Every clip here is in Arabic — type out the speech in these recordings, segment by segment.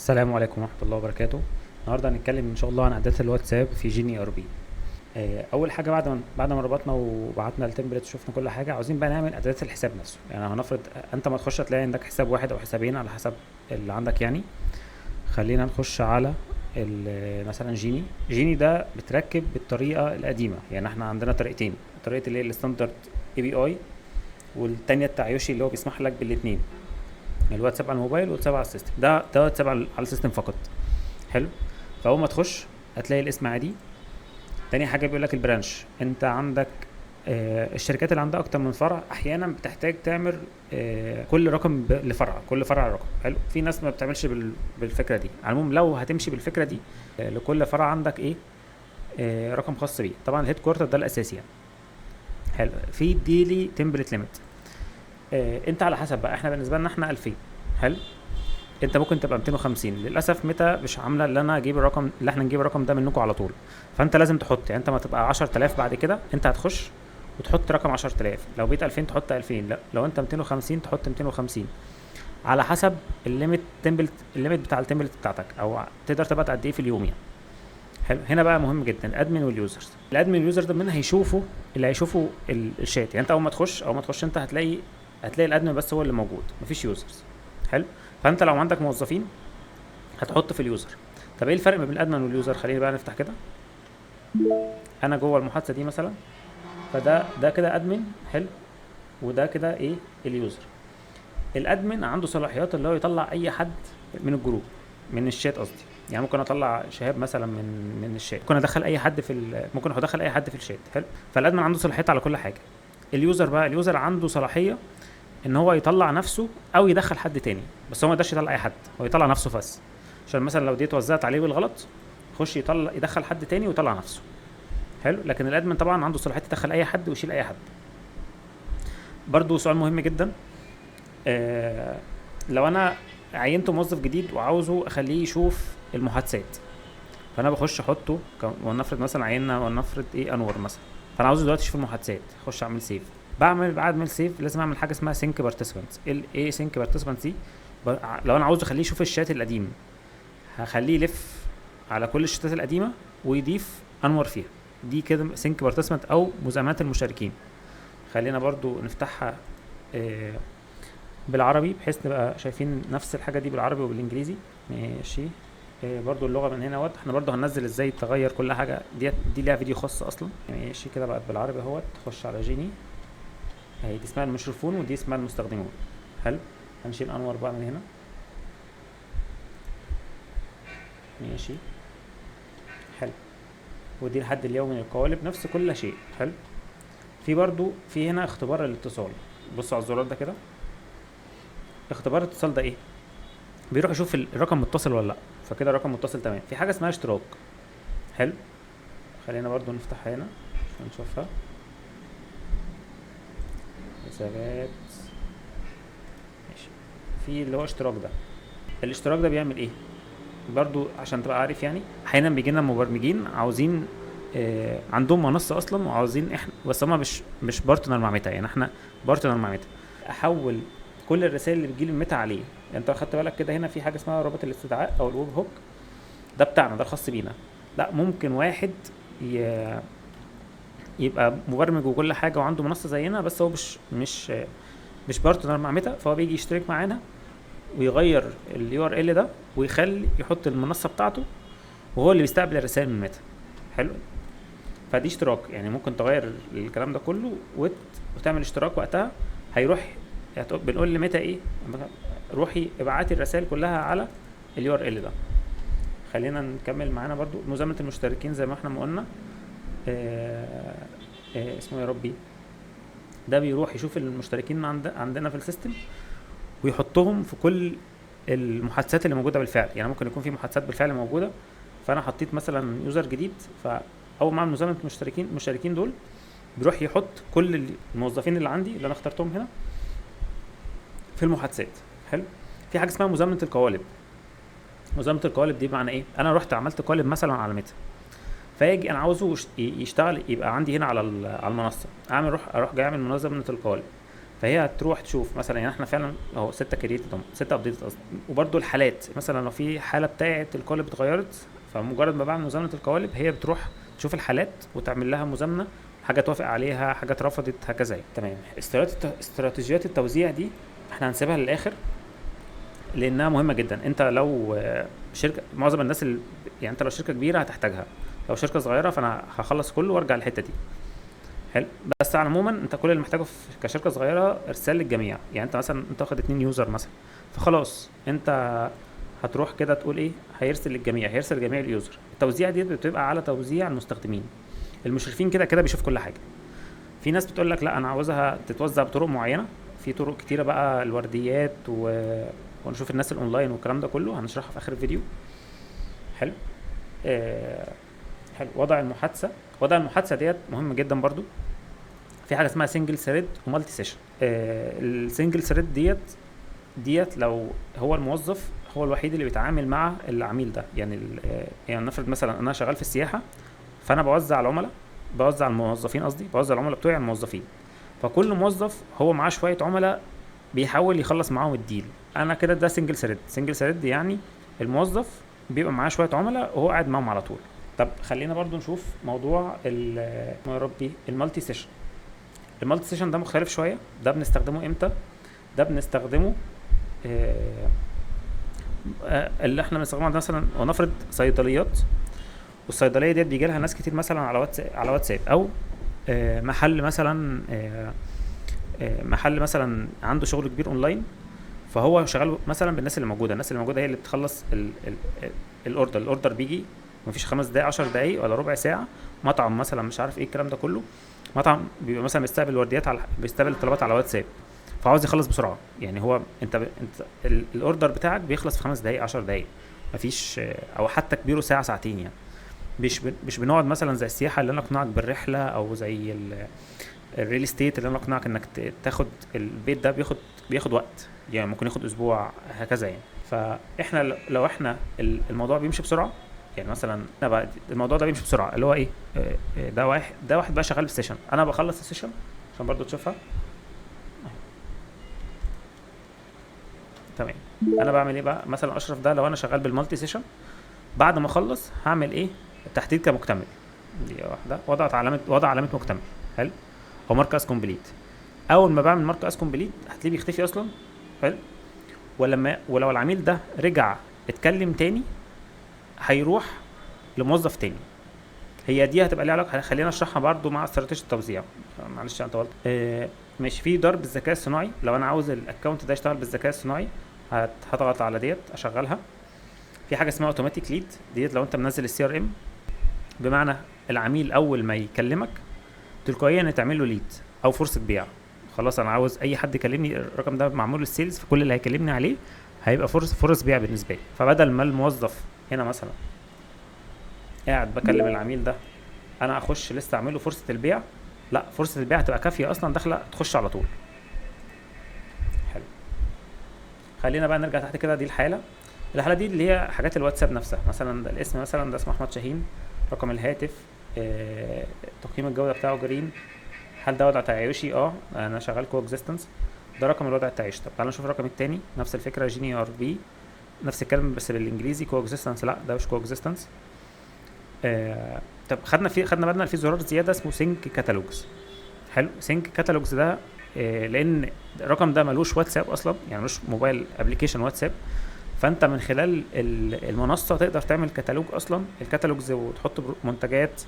السلام عليكم ورحمة الله وبركاته. النهارده هنتكلم ان شاء الله عن اعدادات الواتساب في جيني ار بي. اول حاجه بعد ما ربطنا وبعتنا التمبلت وشفنا كل حاجه، عاوزين بقى نعمل اعدادات الحساب نفسه. يعني هنفرض انت ما تخش هتلاقي عندك حساب واحد او حسابين على حسب اللي عندك يعني. خلينا نخش على مثلا جيني ده بتركب بالطريقه القديمه. يعني احنا عندنا طريقتين، طريقه اللي هي الستاندرد اي بي اي، والتانية بتاع يوشي اللي هو بيسمح لك بالاثنين، الواتساب على الموبايل والواتساب على السيستم. ده واتساب على السيستم فقط. حلو. فاول ما تخش هتلاقي الاسم عادي. تاني حاجه بيقول لك البرانش. انت عندك الشركات اللي عندها اكتر من فرع احيانا بتحتاج تعمل كل رقم لفرع، كل فرع رقم. حلو. في ناس ما بتعملش بالفكره دي. على العموم لو هتمشي بالفكره دي، لكل فرع عندك ايه، رقم خاص بيه. طبعا الهيد كوارتر ده الاساسي يعني. حلو. في ديلي تمبلت ليميت. انت على حسب بقى، احنا بالنسبه لنا احنا 2000. حلو. انت ممكن تبقى 250. للاسف متى مش عامله اللي انا اجيب الرقم، اللي احنا نجيب الرقم ده منكم على طول. فانت لازم تحط، يعني انت ما تبقى 10000 بعد كده انت هتخش وتحط رقم 10000. لو بقيت 2000 تحط 2000. لا، لو انت 250 تحط 250 على حسب الليميت بتاع التمبلت بتاعتك، او تقدر تبعت قد ايه في اليوم يعني. حلو. هنا بقى مهم جدا الادمن واليوزرز. الادمن واليوزر ده منها هيشوفوا الشات. يعني انت اول ما تخش انت هتلاقي الادمن بس هو اللي موجود، مفيش يوزرز. حلو. فانت لو عندك موظفين هتحط في اليوزر. طب ايه الفرق ما بين الادمن واليوزر؟ خلينا بقى نفتح كده. انا جوه المحادثه دي مثلا، فده كده ادمن. حلو. وده كده ايه، اليوزر. الادمن عنده صلاحيات اللي هو يطلع اي حد من الجروب، من الشات قصدي. يعني ممكن اطلع شهاب مثلا من الشات، ممكن ادخل اي حد ممكن ادخل اي حد في الشات. حلو. فالادمن عنده صلاحيات على كل حاجه. اليوزر عنده صلاحيه ان هو يطلع نفسه او يدخل حد تاني، بس هو ما يقدرش يطلع اي حد، هو يطلع نفسه بس. عشان مثلا لو دي اتوزعت عليه بالغلط، يخش يدخل حد تاني ويطلع نفسه. حلو. لكن الادمن طبعا عنده صلاحيه يدخل اي حد ويشيل اي حد. برضو سؤال مهم جدا. لو انا عينت موظف جديد وعاوزه اخليه يشوف المحادثات، فانا بخش احطه ولنفرض مثلا عيننا، ولنفرض ايه، انور مثلا. فانا عاوزه دلوقتي يشوف المحادثات، اخش اعمل سيف. بعد ما اعمل سيف لازم اعمل حاجه اسمها سينك بارتيسيبنتس. ايه سينك بارتيسيبنتس دي؟ لو انا عاوز اخليه يشوف الشات القديم، هخليه يلف على كل الشتات القديمه ويضيف انور فيها. دي كده سينك بارتيسيبنت او مزاحمات المشاركين. خلينا برضو نفتحها بالعربي بحيث نبقى شايفين نفس الحاجه دي بالعربي وبالانجليزي. ماشي. برضو اللغه من هنا اهوت. احنا برضو هننزل ازاي تغير كل حاجه دي ليها فيديو خاص اصلا. ماشي كده بقت بالعربي اهوت. تخش على جيني اهي، دي اسمها المشرفون ودي اسمها المستخدمون. حلو. هنشيل انور بقى من هنا. ماشي. حلو. ودي الحد اليومي للقوالب، نفس كل شيء. حلو. في هنا اختبار الاتصال. بصوا على الزرار ده كده. اختبار الاتصال ده ايه؟ بيروح يشوف الرقم متصل ولا لا. فكده الرقم متصل تمام. في حاجه اسمها اشتراك. حلو. خلينا برضو نفتحها هنا عشان نشوفها. حسابات. ماشي. في اللي هو اشتراك ده. الاشتراك ده بيعمل ايه؟ برضو عشان تبقى عارف، يعني احيانا بيجي لنا مبرمجين عاوزين عندهم منصه اصلا وعاوزين احنا، بس هم مش بارتنر مع ميتا. يعني احنا بارتنر مع ميتا. احول كل الرسائل اللي بتجيلي من ميتا عليه. يعني انت اخدت بالك كده هنا في حاجه اسمها رابط الاستدعاء او الويب هوك. ده بتاعنا، ده الخاص بينا. لا، ممكن واحد يبقى مبرمج وكل حاجه وعنده منصه زينا، بس هو مش بارتنر مع ميتا، فهو بيجي يشترك معانا ويغير اليو ار ال ده ويخلي يحط المنصه بتاعته، وهو اللي بيستقبل الرسائل من ميتا. حلو. فدي اشتراك. يعني ممكن تغير الكلام ده كله وتعمل اشتراك. وقتها هيروح بنقول لميتا ايه، روحي ابعتي الرسائل كلها على اليو ار ال ده. خلينا نكمل معانا برضو مزامنة المشتركين زي ما احنا ما قلنا. اسمه يا ربي، ده بيروح يشوف المشتركين عندنا في السيستم ويحطهم في كل المحادثات اللي موجوده بالفعل. يعني ممكن يكون في محادثات بالفعل موجوده، فانا حطيت مثلا يوزر جديد، فاول ما اعمل مزامنه المشتركين دول بيروح يحط كل الموظفين اللي عندي اللي انا اخترتهم هنا في المحادثات. حلو. في حاجه اسمها مزامنه القوالب. مزامنه القوالب دي بمعنى ايه؟ انا رحت عملت قالب مثلا على ميتا، فيجي انا عاوزه يشتغل، يبقى عندي هنا على المنصه. اروح جاي اعمل مزامنه القوالب. فهي هتروح تشوف مثلا، يعني احنا فعلا اهو 6 كرييتد، 6 ابديت قصدي. وبرده الحالات مثلا لو في حاله بتاعه القوالب اتغيرت، فمجرد ما بعمل مزامنه القوالب هي بتروح تشوف الحالات وتعمل لها مزامنه، حاجه توافق عليها، حاجه اترفضت، هكذا يعني. تمام. استراتيجيات التوزيع دي احنا هنسيبها للاخر لانها مهمه جدا. انت لو شركه، معظم الناس يعني انت لو شركه كبيره هتحتاجها، لو شركه صغيره فانا هخلص كله وارجع للحته دي. حلو. بس على عموما انت كل اللي محتاجه كشركه صغيره ارسال للجميع. يعني انت مثلا انت واخد 2 يوزر مثلا، فخلاص انت هتروح كده تقول ايه، هيرسل للجميع، هيرسل لجميع اليوزر. التوزيع دي بتبقى على توزيع المستخدمين. المشرفين كده كده بيشوف كل حاجه. في ناس بتقول لك لا انا عاوزها تتوزع بطرق معينه، في طرق كتيره بقى، الورديات ونشوف الناس الاونلاين والكلام ده كله هنشرحه في اخر الفيديو. حلو. حلو. وضع المحادثه ديت مهم جدا برضو. في حاجه اسمها سنجل ثريد ومالتي سيشن. السنجل ثريد ديت لو هو الموظف هو الوحيد اللي بيتعامل مع العميل ده، يعني يعني نفرض مثلا انا شغال في السياحه، فانا بوزع العملاء، بوزع الموظفين قصدي، بوزع العملاء بتوعي على الموظفين. فكل موظف هو معاه شويه عملاء بيحاول يخلص معاهم الديل. انا كده ده سنجل ثريد. سنجل ثريد يعني الموظف بيبقى معاه شويه عملاء وهو قاعد معاهم على طول. طب خلينا برضو نشوف موضوع يا ربي المالتي سيشن. المالتي سيشن ده مختلف شويه. ده بنستخدمه امتى؟ ده بنستخدمه اللي احنا بنستخدمه مثلا، ونفرض صيدليات، والصيدليه ديت بيجي لها ناس كتير مثلا على واتساب، او محل مثلا محل مثلا عنده شغل كبير اونلاين، فهو شغال مثلا بالناس اللي موجوده. الناس اللي موجوده هي اللي بتخلص الاوردر بيجي مفيش 5 دقايق 10 دقايق ولا ربع ساعه. مطعم مثلا مش عارف ايه الكلام ده كله، مطعم بيبقى مثلا بيستقبل ورديات بيستقبل طلبات على واتساب، فعاوز يخلص بسرعه. يعني هو انت الاوردر بتاعك بيخلص في 5 دقايق 10 دقايق، مفيش او حتى كبيره ساعه ساعتين يعني. مش بنقعد مثلا زي السياحه اللي انا اقنعك بالرحله، او زي الريل استيت اللي انا اقنعك انك تاخد البيت ده بياخد وقت، يعني ممكن ياخد اسبوع هكذا يعني. فاحنا لو احنا الموضوع بيمشي بسرعه، يعني مثلا انا بقى الموضوع ده بيمشي بسرعه اللي هو ايه، ده واحد بقى شغال في السيشن، انا بخلص السيشن عشان برضو تشوفها. تمام. انا بعمل ايه بقى؟ مثلا اشرف ده لو انا شغال بالمالتي سيشن، بعد ما اخلص هعمل ايه؟ التحديد كمكتمل. دي واحده وضع علامه مكتمل. حلو. او مارك اس كومبليت. اول ما بعمل مارك اس كومبليت هتلاقيه بيختفي اصلا. حلو. ولو العميل ده رجع اتكلم تاني هيروح لموظف تاني. هي دي هتبقى ليها علاقه، خلينا اشرحها برضو مع استراتيجيه التوزيع. معلش انا طولت. مش في ضرب الذكاء الصناعي. لو انا عاوز الاكونت ده يشتغل بالذكاء الصناعي هضغط على ديت اشغلها. في حاجه اسمها اوتوماتيك ليد ديت، لو انت منزل السي ار ام، بمعنى العميل اول ما يكلمك تلقائيا تعمل له ليد او فرصه بيع. خلاص انا عاوز اي حد يكلمني، الرقم ده معمول للسيلز، فكل اللي هيكلمني عليه هيبقى فرص بيع بالنسبه لي. فبدل ما الموظف هنا مثلا قاعد بكلم العميل ده انا اخش لسه اعمل له فرصه البيع، لا، فرصه البيع هتبقى كافيه اصلا، داخله تخش على طول. حلو. خلينا بقى نرجع تحت كده. دي الحاله دي اللي هي حاجات الواتساب نفسها. مثلا ده الاسم، مثلا ده اسمه احمد شاهين، رقم الهاتف، تقييم الجوده بتاعه جرين. هل ده وضع تعايشي؟ انا شغال كو اكزيستنس. ده رقم الوضع التعايشي. طب تعالى نشوف الرقم الثاني، نفس الفكره، جيني ار بي، نفس الكلام بس بالانجليزي. كو اكزيستنس لا، ده مش كو اكزيستنس. طب خدنا بالنا في زرار زياده اسمه سينك كاتالوجز. حلو. سينك كاتالوجز ده لان الرقم ده ملوش واتساب اصلا، يعني ملوش موبايل ابلكيشن واتساب، فانت من خلال المنصه تقدر تعمل كتالوج اصلا، الكاتالوجز، وتحط منتجات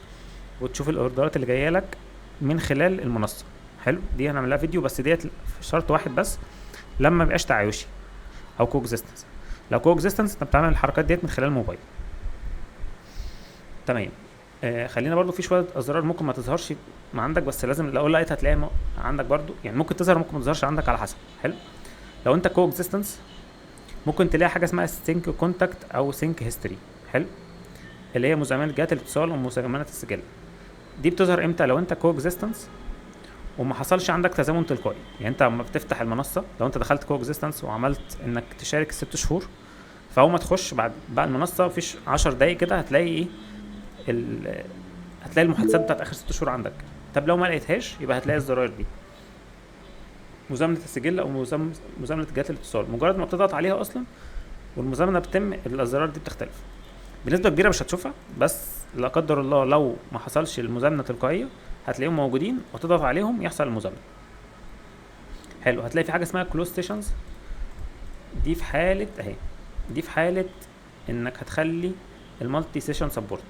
وتشوف الاوردرات اللي جايه لك من خلال المنصه. حلو. دي هنعملها فيديو، بس ديت شرط واحد بس، لما ميبقاش تعايشي او كو اكزيستنس. لو كو اكزيستنس انت بتعمل الحركات ديت من خلال الموبايل. تمام. خلينا برضو في شويه ازرار ممكن ما تظهرش ما عندك، بس لازم لو لقيت هتلاقيها عندك برضو، يعني ممكن تظهر ممكن ما تظهرش عندك على حسب. حلو. لو انت كو اكزيستنس ممكن تلاقي حاجه اسمها سينك كونتاكت او سينك هيستوري. حلو. اللي هي مزامنه جهات الاتصال ومزامنه السجل. دي بتظهر امتى؟ لو انت كو اكزيستنس وما حصلش عندك تزامن تلقائي. يعني انت لما بتفتح المنصه، لو انت دخلت كو اكزيستنس وعملت انك تشارك 6 شهور، فاول ما تخش بعد المنصه مفيش 10 دقايق كده هتلاقي ايه، هتلاقي المحادثات بتاعت اخر 6 شهور عندك. طب لو ما لقيتهاش يبقى هتلاقي الزراير دي. مزامنه السجل او مزامنه جهات الاتصال. مجرد ما بتضغط عليها اصلا والمزامنه بتتم، الازرار دي بتختلف بنسبه كبيره، مش هتشوفها، بس لا قدر الله لو ما حصلش المزامنه تلقائيه هتلاقيهم موجودين وتضغط عليهم يحصل المزامنه. حلو. هتلاقي في حاجه اسمها كلوز ستيشنز، دي في حاله اهي، دي في حاله انك هتخلي المالتي سيشن سبورت.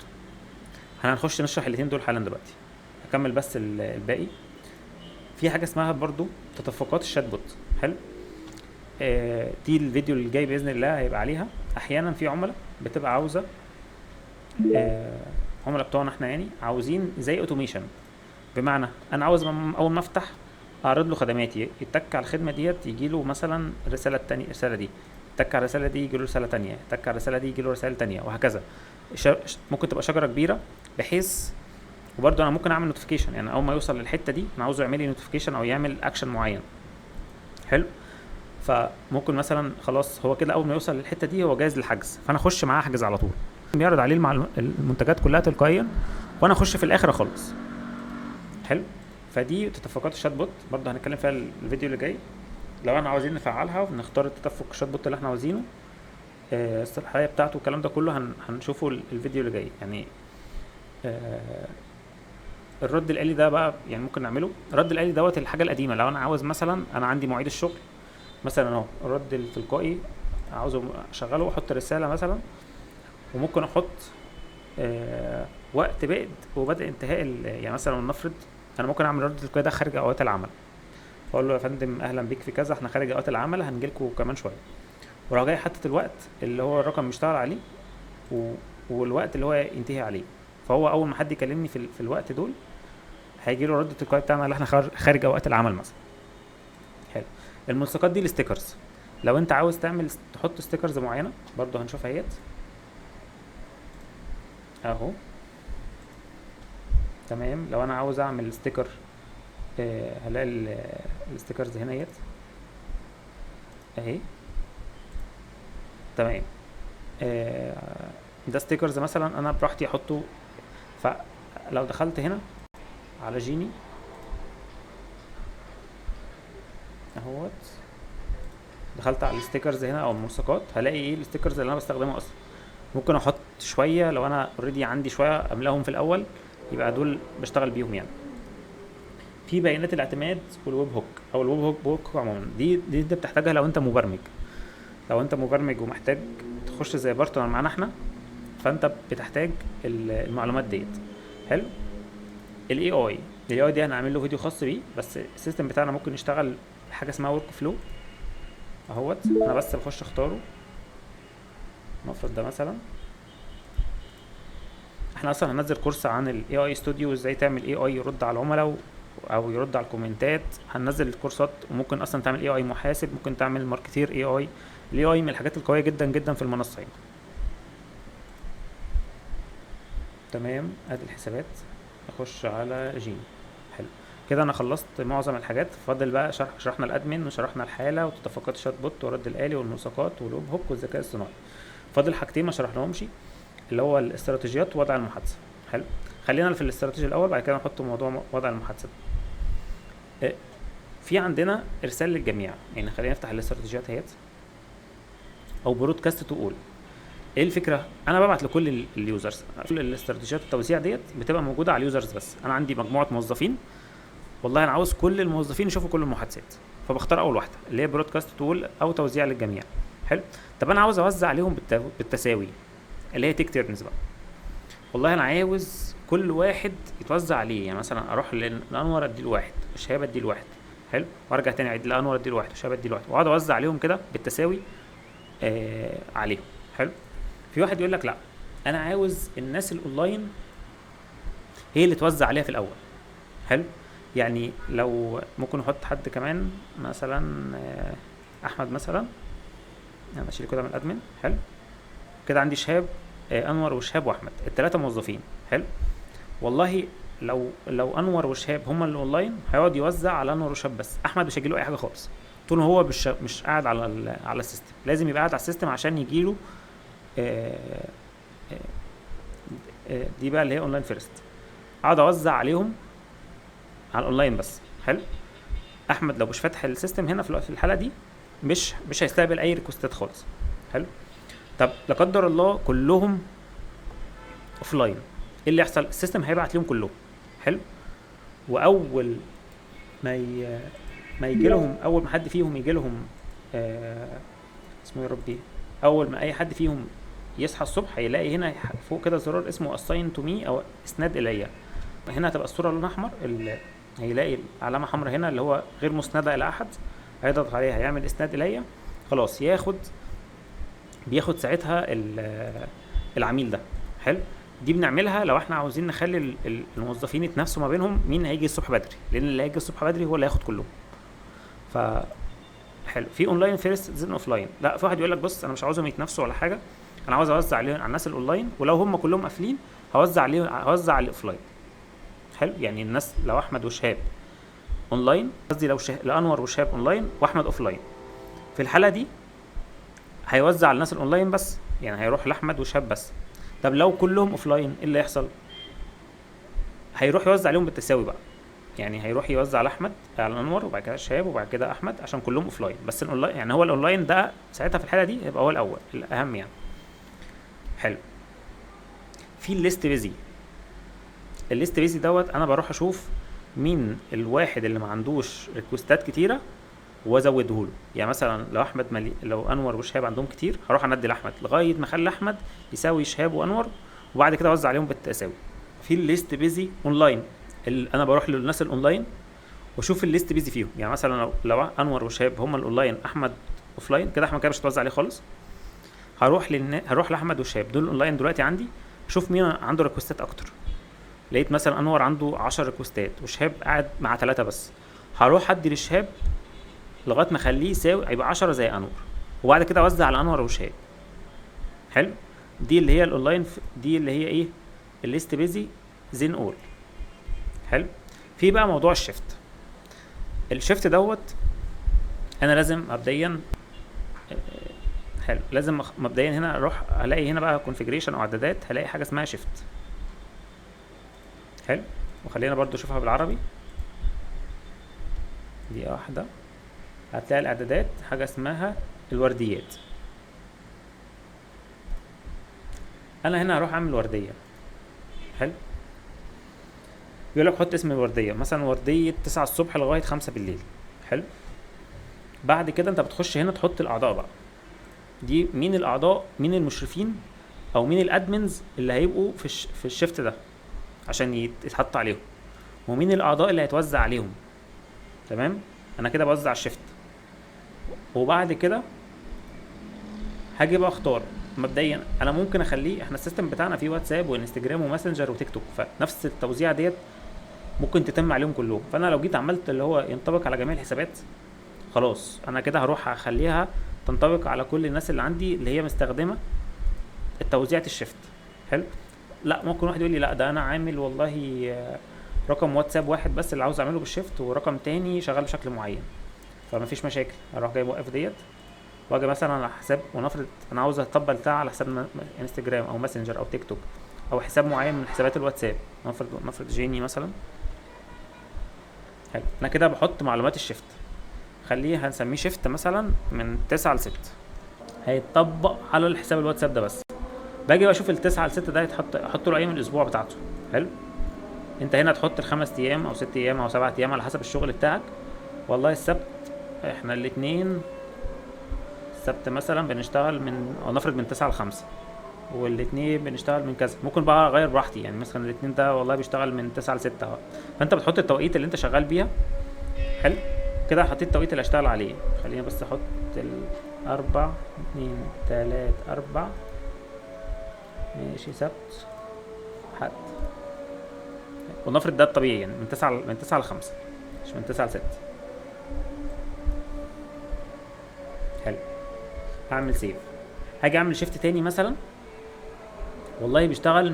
هنخش نشرح الاثنين دول حالا دلوقتي، هكمل بس الباقي. في حاجه اسمها برضو تدفقات الشات بوت. حلو. دي الفيديو اللي جاي باذن الله هيبقى عليها. احيانا في عملاء بتبقى عاوزه، عملاء بتوعنا احنا يعني عاوزين زي اوتوميشن، بمعنى انا عاوز اول ما افتح اعرض له خدماتي، يتك على الخدمه ديت يجي له مثلا الرساله الثانيه، الرساله دي يتك على الرساله دي يجي له رساله ثانيه، يتك على الرساله دي يجي له رساله ثانيه، وهكذا. ممكن تبقى شجره كبيره، بحيث وبرده انا ممكن اعمل نوتيفيكيشن، يعني اول ما يوصل للحته دي انا عاوزه يعمل لي نوتيفيكيشن او يعمل اكشن معين. حلو. فممكن مثلا خلاص هو كده اول ما يوصل للحته دي هو جاهز للحجز، فانا اخش معاه احجز على طول، بيعرض عليه المنتجات كلها تلقائيا، وانا اخش في الاخر اخلص. حلو. فدي تدفقات الشات بوت، برضه هنتكلم فيها الفيديو اللي جاي. لو انا عاوزين نفعلها ونختار التدفق الشات بوت اللي احنا عاوزينه، الصلاحيه بتاعته والكلام ده كله هنشوفه الفيديو اللي جاي يعني. الرد الآلي ده بقى يعني ممكن نعمله. الرد الآلي دوت الحاجه القديمه، لو انا عاوز مثلا انا عندي مواعيد الشغل مثلا اهو، الرد التلقائي عاوزه اشغله واحط رساله مثلا، وممكن احط وقت وبدء انتهاء يعني مثلا نفرض انا ممكن اعمل رد تلقائي ده خارج اوقات العمل، فاقول له يا فندم اهلا بيك في كذا، احنا خارج اوقات العمل هنجيلكوا كمان شويه، وراح جاي حاطط الوقت اللي هو الرقم بيشتغل عليه والوقت اللي هو ينتهي عليه. فهو اول ما حد يكلمني في الوقت دول هيجي له الرد التلقائي بتاعنا اللي احنا خارج اوقات العمل مثلا. حلو. الملصقات دي الستيكرز، لو انت عاوز تحط ستيكرز معينه برضو هنشوفها اهيت اهو. تمام. لو انا عاوز اعمل ستيكر هلاقي الستيكرز هنا اهيت اهي. تمام. ده ستيكرز مثلا انا براحتي احطه، فلو دخلت هنا على جيني اهوت، دخلت على الستيكرز هنا او الملصقات، هلاقي ايه الستيكرز اللي انا بستخدمها اصلا. ممكن احط شويه لو انا اوريدي عندي شويه املاهم في الاول، يبقى دول بشتغل بيهم يعني. في بيانات الاعتماد والويب هوك او الويب هوك عموما، دي انت بتحتاجها لو انت مبرمج. لو انت مبرمج ومحتاج تخش زي بارتنر معانا احنا، فانت بتحتاج المعلومات ديت. حلو. الاي اي دي هنعمل له فيديو خاص بيه، بس السيستم بتاعنا ممكن يشتغل حاجه اسمها ورك فلو اهوت. انا بس بخش اختاره، نفرض ده مثلا. احنا اصلا هننزل كورس عن الاي اي ستوديو، ازاي تعمل اي اي يرد على العملاء او يرد على الكومنتات. هننزل الكورسات، وممكن اصلا تعمل اي اي محاسب، ممكن تعمل ماركتير اي اي. الاي اي من الحاجات القويه جدا جدا في المنصه يعني. تمام. ادي الحسابات، اخش على جيم. حلو كده، انا خلصت معظم الحاجات. فاضل بقى شرحنا الادمن وشرحنا الحاله وتدفقات الشات بوت والرد الالي والملصقات والويب هوك والذكاء الصناعي. فاضل حاجتين ما شرحناهمش، اللي هو الاستراتيجيات ووضع المحادثه. حلو. خلينا في الاستراتيجي الاول، بعد كده نحط موضوع وضع المحادثه. في عندنا ارسال للجميع، يعني خلينا نفتح الاستراتيجيات اهيت، او برودكاست تو اول. ايه الفكره؟ انا ببعت لكل اليوزرز. كل الاستراتيجيات التوزيع ديت بتبقى موجوده على اليوزرز بس. انا عندي مجموعه موظفين، والله انا عاوز كل الموظفين يشوفوا كل المحادثات، فبختار اول واحده اللي هي برودكاست تو اول او توزيع للجميع. حلو. طب انا عاوز اوزع عليهم بالتساوي، اللي هي تيك تيرنز بقى. والله انا عاوز كل واحد يتوزع عليه، يعني مثلا اروح لانور ادي له واحد، الشهاب ادي له واحد. حلو. وارجع تاني اعيد لانور ادي له واحد، الشهاب ادي له واحد، واقعد اوزع عليهم كده بالتساوي عليهم. حلو. في واحد يقول لك لا، انا عاوز الناس الاونلاين هي اللي توزع عليها في الاول. حلو. يعني لو ممكن نحط حد كمان مثلا احمد مثلا، انا اشيل كده من الادمن. حلو. كده عندي شهاب انور وشهاب واحمد، الثلاثه موظفين. حلو. والله لو انور وشهاب هما اللي اونلاين، هيقعد يوزع على انور وشهاب بس. احمد مش هيجيله اي حاجه خالص طول ما هو مش قاعد على السيستم. لازم يبقى قاعد على السيستم عشان يجيله دي بقى اللي هي اونلاين فيرست. اقعد اوزع عليهم على الاونلاين بس. حلو. احمد لو مش فاتح السيستم هنا في الحاله دي مش هيستقبل اي ريكوستات خالص. حلو. طب لا قدر الله كلهم اوف لاين، ايه اللي يحصل؟ السيستم هيبعت لهم كلهم. حلو. واول ما يجي لهم، اول ما حد فيهم يجي لهم اسمه يا ربي، اول ما اي حد فيهم يصحى الصبح هيلاقي هنا فوق كده زرار اسمه assign to me او اسناد الي. هنا هتبقى الصوره لونها احمر، هيلاقي علامه حمراء هنا اللي هو غير مسنده الى احد، هيضغط عليها هيعمل اسناد الي، خلاص بياخد ساعتها العميل ده. حلو. دي بنعملها لو احنا عاوزين نخلي الموظفين يتنافسوا ما بينهم مين هيجي الصبح بدري، لان اللي هيجي الصبح بدري هو اللي هياخد كلهم. ف حلو. في اونلاين فيرست زين اوف لاين. لا، في واحد يقول لك بص انا مش عاوزهم يتنافسوا ولا حاجه، انا عاوز اوزع عليهم على الناس الاونلاين، ولو هم كلهم قافلين هوزع على الاوفلاين. حلو. يعني الناس لو احمد وشهاب اونلاين، قصدي لو لانور وشهاب اونلاين واحمد اوفلاين، في الحاله دي هيوزع على الناس الاونلاين بس، يعني هيروح لاحمد وشهاب بس. طب لو كلهم اوفلاين ايه اللي يحصل؟ هيروح يوزع عليهم بالتساوي بقى، يعني هيروح يوزع على احمد، على انور، وبعد كده شهاب، وبعد كده احمد، عشان كلهم اوفلاين. بس الاونلاين يعني هو الاونلاين ده ساعتها في الحاله دي يبقى هو الاول الاهم يعني. حلو. في الليست بيزي. الليست بيزي دوت انا بروح اشوف مين الواحد اللي ما عندوش ريكوستات كتيره وازوده له. يعني مثلا لو احمد لو انور وشهاب عندهم كتير، هروح اندي لاحمد لغايه ما اخلي احمد يساوي شهاب وانور، وبعد كده اوزع عليهم بالتساوي. في الليست بيزي اونلاين، انا بروح للناس الاونلاين واشوف الليست بيزي فيهم. يعني مثلا لو انور وشهاب هم الاونلاين، احمد اوفلاين، كده احمد كده مش هتوزع عليه خالص. هروح لاحمد وشهاب دول اونلاين دلوقتي عندي، اشوف مين عنده ريكوستات اكتر. لقيت مثلا انور عنده 10 ريكوستات وشهاب قاعد مع 3 بس، هروح ادي للشهاب لغايه ما اخليه يساوي، يبقى 10 زي انور، وبعد كده اوزع على انور وشهاب. حلو. دي اللي هي الاونلاين، دي اللي هي ايه؟ الليست بيزي زين اول. حلو. في بقى موضوع الشيفت دوت، انا لازم مبدئيا حلو، لازم مبدئيا هنا اروح الاقي هنا بقى كونفيجريشن او اعدادات، هلاقي حاجه اسمها شيفت. حلو. وخلينا برضو اشوفها بالعربي، دي واحده. هتلاقي الاعدادات حاجه اسمها الورديات. انا هنا هروح اعمل ورديه. حلو. يقول لك حط اسم الورديه، مثلا ورديه 9 الصبح لغايه 5 بالليل. حلو. بعد كده انت بتخش هنا تحط الاعضاء بقى، دي مين الاعضاء، مين المشرفين او مين الادمنز اللي هيبقوا في الشيفت ده عشان يتحط عليهم، ومين الاعضاء اللي هيتوزع عليهم. تمام. انا كده بوزع الشيفت، وبعد كده هاجي بقى اختار. مبدئيا انا ممكن اخليه، احنا السيستم بتاعنا فيه واتساب وانستجرام وماسنجر وتيك توك، فنفس التوزيع ديت ممكن تتم عليهم كلهم. فانا لو جيت عملت اللي هو ينطبق على جميع الحسابات، خلاص انا كده هروح اخليها تنطبق على كل الناس اللي عندي اللي هي مستخدمه التوزيعة الشيفت. حلو. لا، ممكن واحد يقول لي لا ده انا عامل والله رقم واتساب واحد بس اللي عاوز اعمله بالشيفت، ورقم تاني شغال بشكل معين، فمفيش مشاكل. اروح جاي موقف ديت، واجي مثلا على حساب، ونفرض انا عاوز اطبق بتاع على حساب انستجرام او ماسنجر او تيك توك او حساب معين من حسابات الواتساب، نفرض جيني مثلا. حلو. انا كده بحط معلومات الشيفت، خليه هنسميه شيفت مثلا من 9 ل 6، هيتطبق على الحساب الواتساب ده بس. باجي بقى اشوف ال9 ل 6 ده احط له ايام الاسبوع بتاعته. حلو. انت هنا تحط ال5 ايام او 6 ايام او 7 ايام على حسب الشغل بتاعك. والله السبت احنا الاثنين، السبت مثلا بنشتغل من، او نفرض من 9 ل 5، والاثنين بنشتغل من كذا. ممكن بقى اغير براحتي، يعني مثلا الاثنين ده والله بيشتغل من 9 ل 6 اهو. فانت بتحط التوقيت اللي انت شغال بيها. حلو. كده حطيت التوقيت اللي هشتغل عليه. خلينا بس احط 4 2 3 4 ماشي، سبت حد، ونفرض ده الطبيعي يعني من 9 ل 5، مش من 9 ل 6. حلو. هعمل سيف، هاجي اعمل شيفت تاني مثلا، والله بيشتغل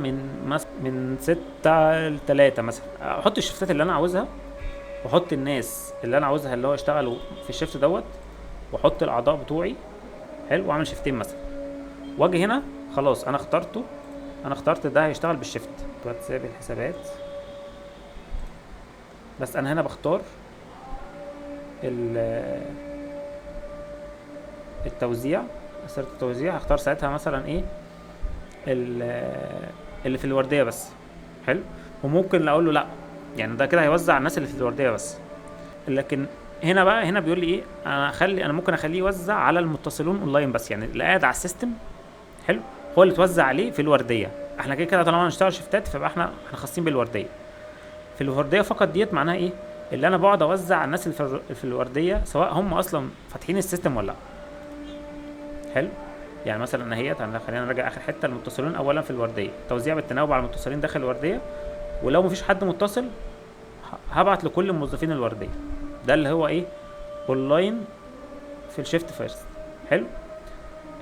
من 6 ل 3 مثلا. احط الشيفتات اللي انا عاوزها، واحط الناس اللي انا عاوزها اللي هو يشتغلوا في الشيفت دوت، واحط الاعضاء بتوعي. حلو. واعمل شيفتين مثلا، واجي هنا خلاص انا اخترت ده هيشتغل بالشيفت واتساب الحسابات. بس انا هنا بختار التوزيع، اسرة التوزيع هختار ساعتها مثلا ايه اللي في الوردية بس. حلو. وممكن اقول له لا، يعني ده كده هيوزع الناس اللي في الوردية بس. لكن هنا بقى، هنا بيقول لي ايه، انا ممكن اخليه يوزع على المتصلون اونلاين بس، يعني اللي قاعد على السيستم حلو هو اللي توزع عليه في الورديه. احنا كده كده طالما هنشتغل شيفتات فيبقى احنا خاصين بالورديه. في الورديه فقط ديت معناها ايه، اللي انا بقعد اوزع على الناس اللي في الورديه سواء هم اصلا فاتحين السيستم ولا لا. حلو. يعني مثلا اهيت، خلينا نراجع اخر حته. المتصلين اولا في الورديه، توزيع بالتناوب على المتصلين داخل الورديه، ولو مفيش حد متصل هبعت لكل موظفين الورديه. ده اللي هو ايه، اونلاين في الشيفت فيرست. حلو.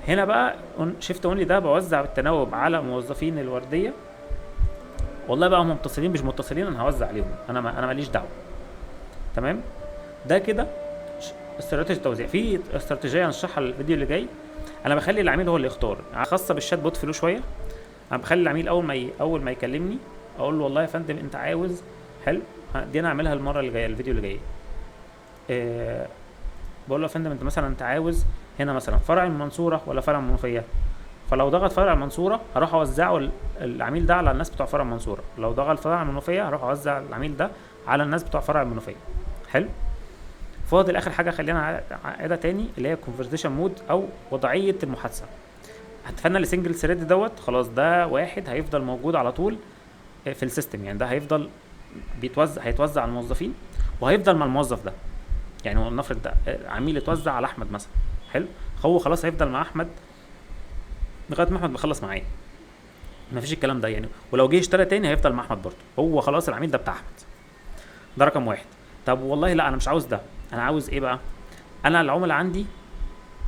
هنا بقى شيفت اونلي ده بوزع بالتناوب على موظفين الورديه. والله بقى هم متصلين مش متصلين انا هوزع عليهم، انا ماليش دعوه. تمام. ده كده استراتيجيه التوزيع. في استراتيجيه هنشرحها الفيديو اللي جاي، انا بخلي العميل هو اللي يختار، خاصه بالشات بوت فلو شويه. انا بخلي العميل اول ما يكلمني اقول له والله يا فندم انت عاوز. حلو. دي انا اعملها المره اللي جايه، الفيديو اللي جاي. بقول له يا فندم انت مثلا انت عاوز هنا مثلا فرع المنصوره ولا فرع المنوفيه. فلو ضغط فرع المنصوره هروح اوزعه العميل ده على الناس بتوع فرع المنصوره، لو ضغط فرع المنوفيه هروح اوزع العميل ده على الناس بتوع فرع المنوفيه. حلو. فاضل اخر حاجه خلينا اعيدها تاني، اللي هي كونفرزيشن مود او وضعيه المحادثه. هتفنى لسنجل ثريد دوت، خلاص ده واحد هيفضل موجود على طول في السيستم، يعني ده هيفضل هيتوزع على الموظفين وهيفضل مع الموظف ده. يعني نفرض ده عميل اتوزع على احمد مثلا. حلو. هو خلاص هيفضل مع احمد لغايه ما احمد بيخلص معاه، مفيش الكلام ده يعني. ولو جه اشترى تاني هيفضل مع احمد برضه، هو خلاص العميل ده بتاع احمد. ده رقم واحد. طب والله لا انا مش عاوز ده، انا عاوز ايه بقى، انا العملاء عندي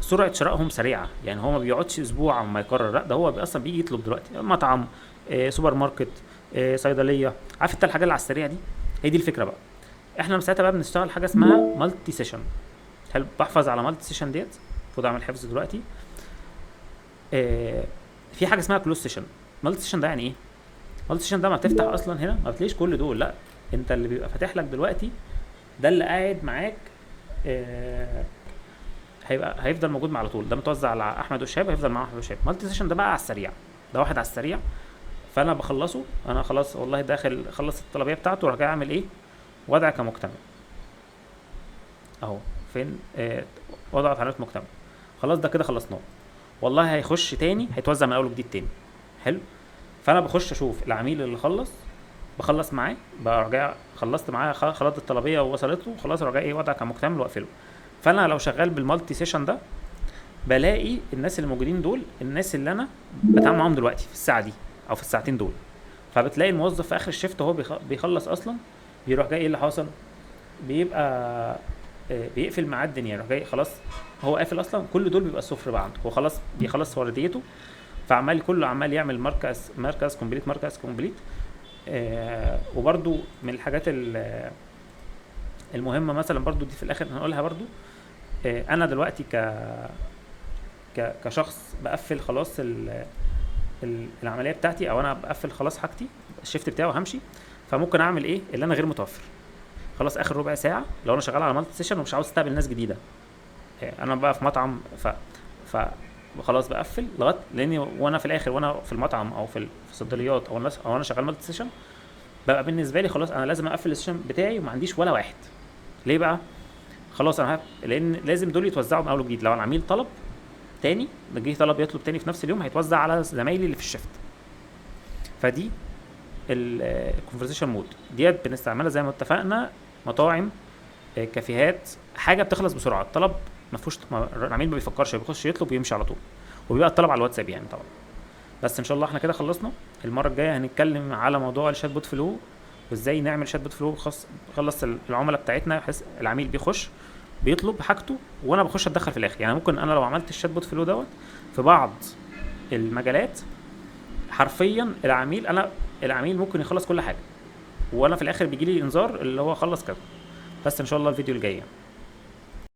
سرعه شرائهم سريعه، يعني هو ما بيقعدش اسبوع عما يقرر، لا ده هو اصلا بيجي يطلب دلوقتي، مطعم، سوبر ماركت، صيدليه، عارف انت الحاجات اللي على السريع دي. هي دي الفكره بقى. احنا ساعتها بقى بنشتغل حاجه اسمها مالتي سيشن. حلو. بحفظ على مالتي سيشن ديت، المفروض اعمل حفظ دلوقتي. في حاجه اسمها كلوز سيشن. مالتي سيشن ده يعني ايه، مالتي سيشن ده ما بتفتح اصلا هنا ما بتلاقيش كل دول، لا انت اللي بيبقى فاتح لك دلوقتي ده اللي قاعد معاك هيفضل موجود مع على طول، ده متوزع على احمد والشهاب هيفضل مع احمد والشهاب. مالتي سيشن ده بقى على السريع، ده واحد على السريع، فانا بخلصه، انا خلاص والله داخل خلص الطلبيه بتاعته وراح جاي اعمل ايه، وضع كمكتمل اهو فين، وضع تعريف مكتمل. خلاص ده كده خلصناه. والله هيخش تاني هيتوزع من اول وجديد تاني. حلو. فانا بخش اشوف العميل اللي بخلص معاه، برجع خلصت معاه خلاص الطلبيه ووصلته خلاص، راجع ايه وضع كمكتمل واقفله. فانا لو شغال بالمالتي سيشن ده بلاقي الناس اللي موجودين دول الناس اللي انا بتعامل معاهم دلوقتي في الساعه دي او في الساعتين دول. فبتلاقي الموظف في اخر الشيفت وهو بيخلص اصلا بيروح جاي ايه اللي حاصل، بيبقى بيقفل معاه الدنيا، يروح جاي خلاص هو قافل اصلا، كل دول بيبقى صفر بقى عنده، هو خلاص بيخلص ورديته. فعمال كله عمال يعمل مركز كومبليت. وبرده من الحاجات المهمه مثلا برده دي في الاخر هنقولها برده. انا دلوقتي كشخص بقفل خلاص العمليه بتاعتي، او انا بقفل خلاص حاجتي الشيفت بتاعي وهمشي. فممكن اعمل ايه اللي انا غير متوفر خلاص اخر ربع ساعه لو انا شغال على مالتي سيشن ومش عاوز استقبل ناس جديده. انا بقى في مطعم خلاص بقفل لغايه، لاني وانا في الاخر وانا في المطعم او في الصيدليات او انا شغال مالتي سيشن بقى بالنسبه لي خلاص انا لازم اقفل السيشن بتاعي وما عنديش ولا واحد. ليه بقى؟ خلاص انا لان لازم دول يتوزعوا من اول وجديد. لو العميل طلب تاني جه طلب يطلب تاني في نفس اليوم هيتوزع على زمايلي اللي في الشيفت. فدي الكونفرزيشن مود ديت بنستعملها زي ما اتفقنا مطاعم، كافيهات، حاجه بتخلص بسرعه، الطلب ما فيهوش العميل ما بيفكرش، بيخش يطلب ويمشي على طول، وبيبقى الطلب على الواتساب يعني طبعا. بس ان شاء الله احنا كده خلصنا. المره الجايه هنتكلم على موضوع الشات بوت فلو وازاي نعمل شات بوت فلو خلص العملاء بتاعتنا، بحيث العميل بيخش بيطلب حاجته وانا بخش اتدخل في الاخر. يعني ممكن انا لو عملت الشات بوت فلو دوت في بعض المجالات حرفيا العميل ممكن يخلص كل حاجه وانا في الاخر بيجي لي انذار اللي هو خلص كذا. بس ان شاء الله الفيديو الجاي